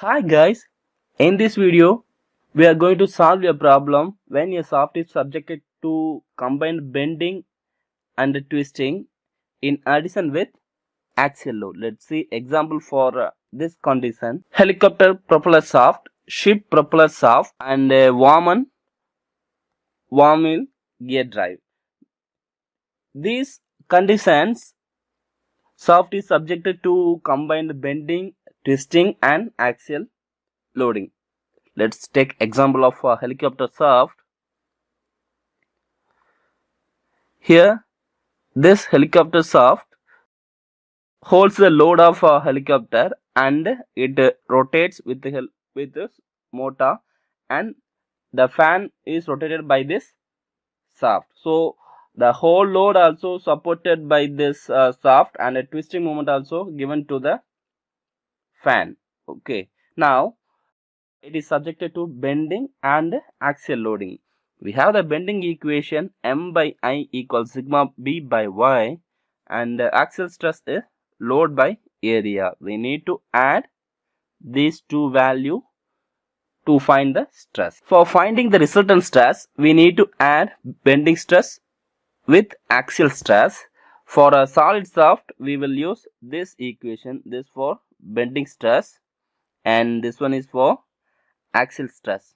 Hi guys, in this video we are going to solve a problem when a shaft is subjected to combined bending and twisting in addition with axial load. Let's see example for this condition. Helicopter propeller shaft, ship propeller shaft and a worm wheel gear drive. These conditions shaft is subjected to combined bending, twisting and axial loading. Let's take example of a helicopter shaft. Here, this helicopter shaft holds the load of a helicopter and it rotates with this motor, and the fan is rotated by this shaft. So the whole load also supported by this shaft, and a twisting moment also given to the fan. Okay. Now it is subjected to bending and axial loading. We have the bending equation m by I equals sigma b by y, and the axial stress is load by area. We need to add these two values to find the stress. For finding the resultant stress, we need to add bending stress with axial stress. For a solid shaft, we will use this equation. This for bending stress and this one is for axial stress.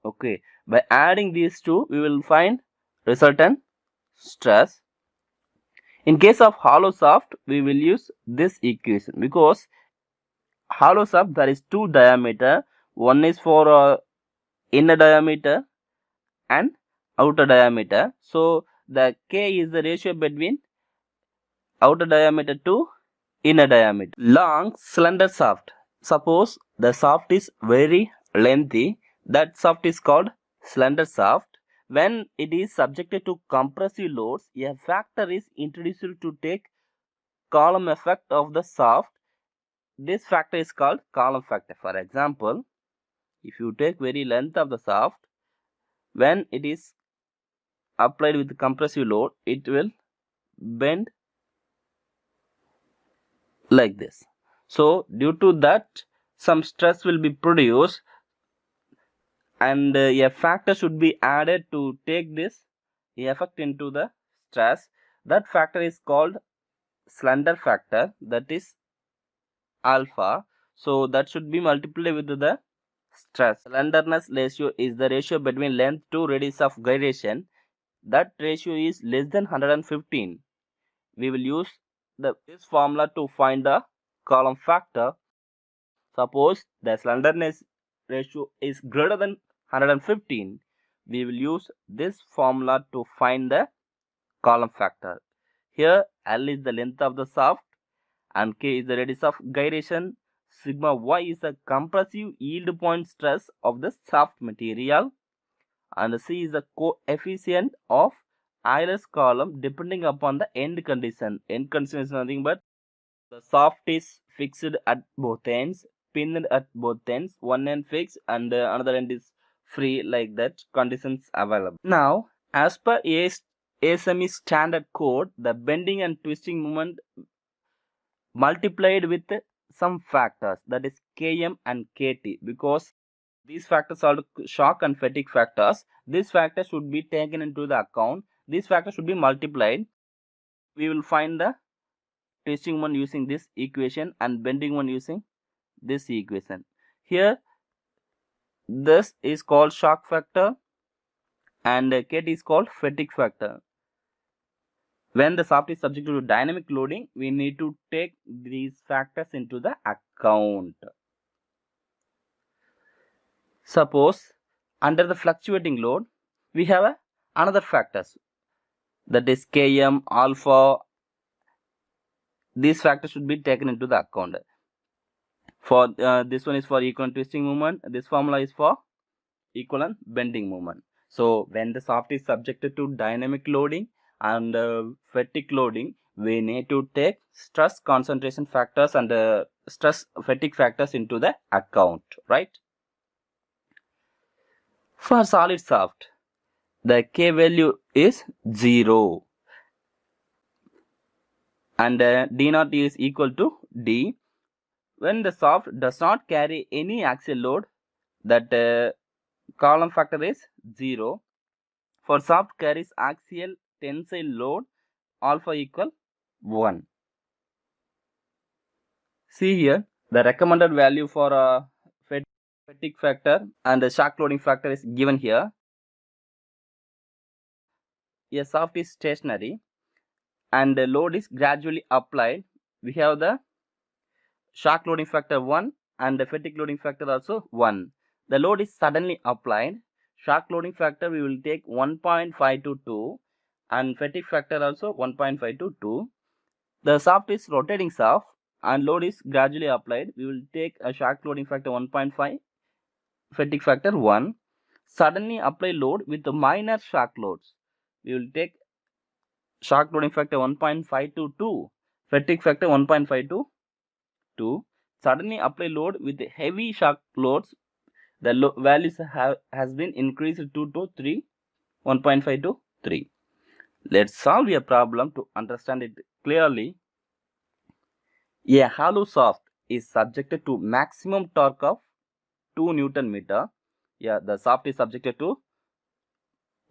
Okay, by adding these two we will find resultant stress. In case of hollow shaft we will use this equation, because hollow shaft there is two diameter, one is for inner diameter and outer diameter. So the K is the ratio between outer diameter to inner diameter. Long slender shaft, suppose the shaft is very lengthy, that shaft is called slender shaft. When it is subjected to compressive loads, a factor is introduced to take column effect of the shaft. This factor is called column factor. For example, if you take very length of the shaft, when it is applied with compressive load, it will bend like this. So due to that, some stress will be produced, and a factor should be added to take this effect into the stress. That factor is called slender factor, that is alpha. So that should be multiplied with the stress. Slenderness ratio is the ratio between length to radius of gyration. That ratio is less than 115. We will use this formula to find the column factor. Suppose the slenderness ratio is greater than 115, we will use this formula to find the column factor. Here L is the length of the shaft and K is the radius of gyration. Sigma y is the compressive yield point stress of the shaft material, and C is the coefficient of Euler's column depending upon the end condition. End condition is nothing but the shaft is fixed at both ends, pinned at both ends, one end fixed and another end is free, like that conditions available. Now, as per ASME standard code, the bending and twisting moment multiplied with some factors, that is Km and Kt, because these factors are shock and fatigue factors. These factors should be taken into the account. These factors should be multiplied. We will find the twisting one using this equation and bending one using this equation. Here this is called shock factor and Kt is called fatigue factor. When the shaft is subject to dynamic loading, we need to take these factors into the account. Suppose under the fluctuating load we have another factors, that is Km, alpha. These factors should be taken into the account. For this one is for equivalent twisting moment, this formula is for equivalent bending moment. So when the shaft is subjected to dynamic loading and fatigue loading, we need to take stress concentration factors and stress fatigue factors into the account, right? For solid shaft, the K value is 0 and D naught is equal to D. When the shaft does not carry any axial load, that column factor is 0. For shaft carries axial tensile load, alpha equal 1. See here, the recommended value for fatigue factor and the shock loading factor is given here. A shaft is stationary and the load is gradually applied. We have the shock loading factor 1 and the fatigue loading factor also 1. The load is suddenly applied. Shock loading factor we will take 1.5 to 2 and fatigue factor also 1.5 to 2. The shaft is rotating shaft and load is gradually applied. We will take a shock loading factor 1.5, fatigue factor 1. Suddenly apply load with the minor shock loads. We will take shock loading factor 1.5 to 2, fatigue factor 1.5 to 2. Suddenly apply load with heavy shock loads. The values has been increased to 3, 1.5 to 3. Let's solve a problem to understand it clearly. A hollow shaft is subjected to maximum torque of 2 Newton meter. Yeah, the shaft is subjected to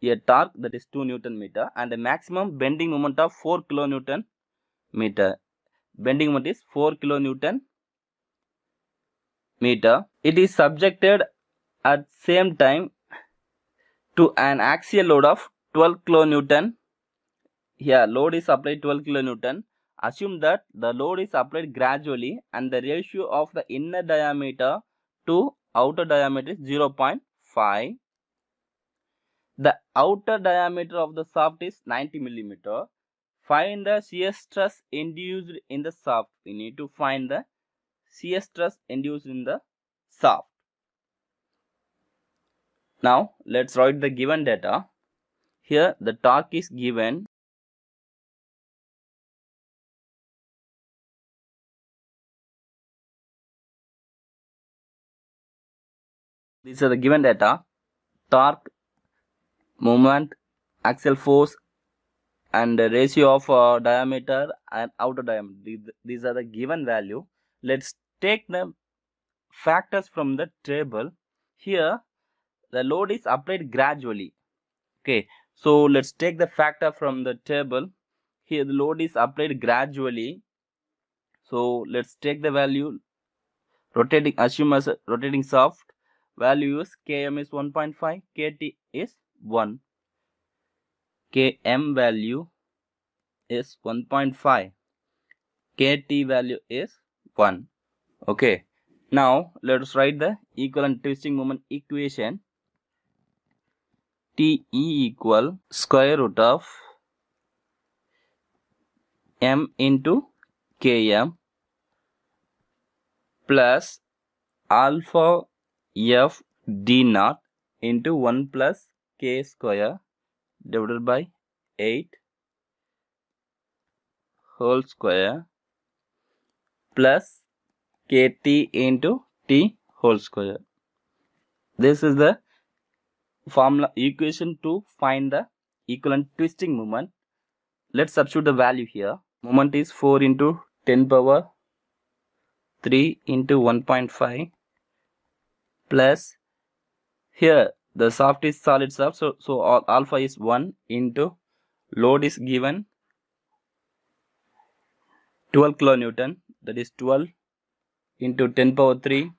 a torque that is 2 Newton meter and a maximum bending moment of 4 kilonewton meter. Bending moment is 4 kilonewton meter. It is subjected at same time to an axial load of 12 kilonewton. Here load is applied 12 kilonewton. Assume that the load is applied gradually and the ratio of the inner diameter to outer diameter is 0.5. The outer diameter of the shaft is 90 millimeter. Find the shear stress induced in the shaft. We need to find the shear stress induced in the shaft. Now let's write the given data. Here the torque is given. These are the given data. Torque, moment, axial force and the ratio of diameter and outer diameter. These are the given value. Let's take the factors from the table. Here the load is applied gradually. Okay, so let's take the factor from the table. Here the load is applied gradually. So let's take the value. Rotating, assume as a rotating shaft. Value is Km is 1.5, Kt is 1. Km value is 1.5. Kt value is 1. Okay. Now let's write the equivalent twisting moment equation. Te equal square root of m into Km plus alpha f d naught into 1 plus k square divided by 8 whole square plus kt into t whole square. This is the formula equation to find the equivalent twisting moment. Let's substitute the value here. Moment is 4 into 10 power 3 into 1.5 plus here the shaft is solid shaft, so alpha is 1 into load is given 12 kilonewton, that is 12 into 10 power 3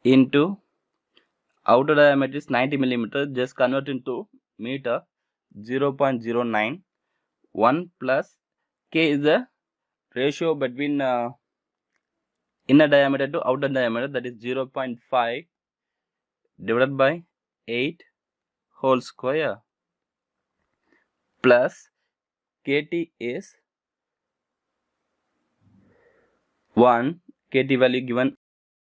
into outer diameter is 90 millimeter, just convert into meter, 0.09. 1 plus k is the ratio between inner diameter to outer diameter, that is 0.5 divided by 8 whole square plus kt is 1. Kt value given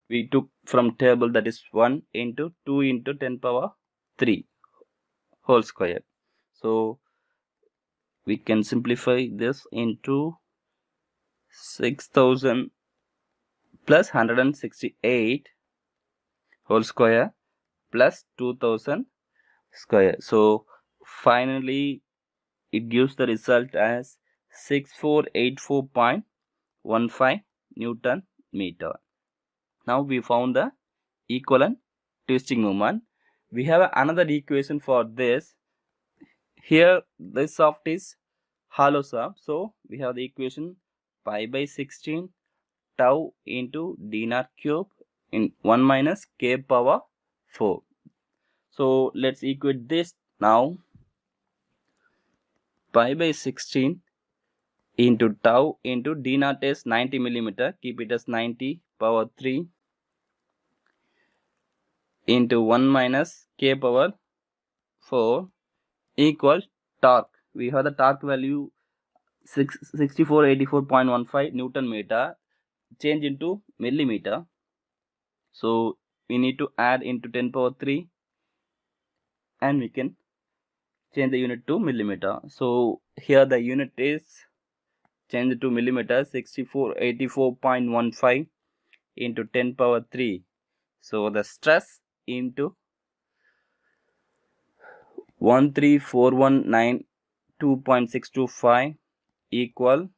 we took from table, that is 1 into 2 into 10 power 3 whole square. So we can simplify this into 6000 plus 168 whole square plus 2000 square. So finally it gives the result as 6484.15 Newton meter. Now we found the equivalent twisting moment. We have another equation for this. Here this shaft is hollow shaft, so we have the equation pi by 16 tau into d naught cube in 1 minus k power 4. So let's equate this now. Pi by 16 into tau into d naught is 90 millimeter, keep it as 90 power 3 into 1 minus k power 4 equals torque. We have the torque value 6484.15 Newton meter, change into millimeter. So we need to add into 10 power 3 and we can change the unit to millimeter. So here the unit is changed to millimeter, 6484.15 into 10 power 3. So the stress into 134,192.625 equal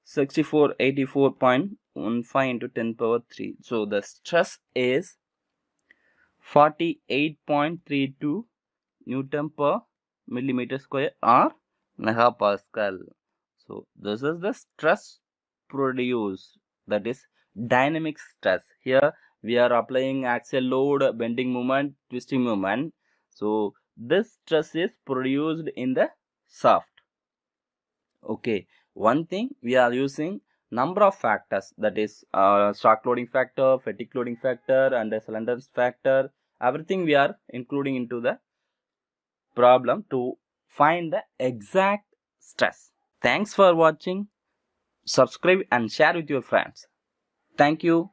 6484.15 into 10 power 3. So the stress is 48.32 Newton per millimeter square or megapascal. So this is the stress produced, that is dynamic stress. Here we are applying axial load, bending moment, twisting moment. So this stress is produced in the shaft. Okay, one thing we are using number of factors, that is shock loading factor, fatigue loading factor and the slenderness factor. Everything we are including into the problem to find the exact stress. Thanks for watching. Subscribe and share with your friends. Thank you.